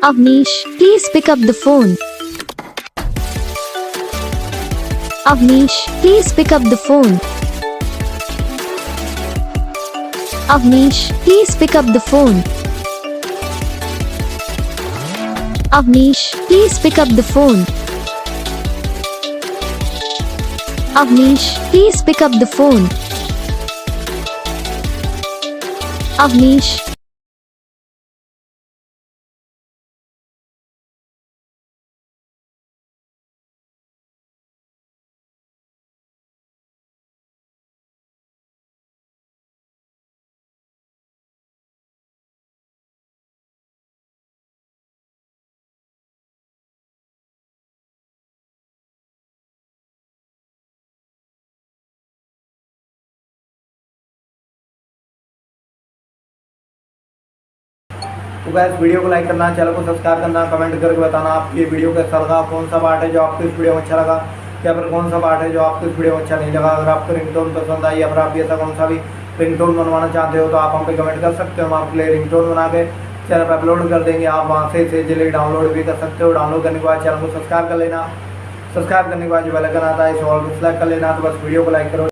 Avnish, please pick up the phone. Avnish, please pick up the phone. Avnish, please pick up the phone. Avnish, please pick up the phone. Avnish, please pick up the phone. Avnish. तो gas video को like करना, channel को subscribe करना, comment करके बताना आपकी ये video कैसा लगा, कौन सा पार्ट है जो आपको इस वीडियो में अच्छा लगा, या फिर कौन सा पार्ट है जो आपको इस वीडियो में अच्छा नहीं लगा। अगर आपको रिंगटोन पसंद आई या फिर आप ऐसा कौन सा भी रिंगटोन बनवाना चाहते हो तो आप हम पे कमेंट कर सकते हो। हम आपके लिए रिंगटोन बना के चैनल पर अपलोड कर देंगे। आप वहाँ से इसे जल्दी डाउनलोड भी कर सकते हो। डाउनलोड करने के बाद चैनल को सब्सक्राइब कर लेना। सब्सक्राइब करने के बाद जो बेल आइकन आता है इसे ऑल पे सेलेक्ट कर लेना। तो बस वीडियो को लाइक करो।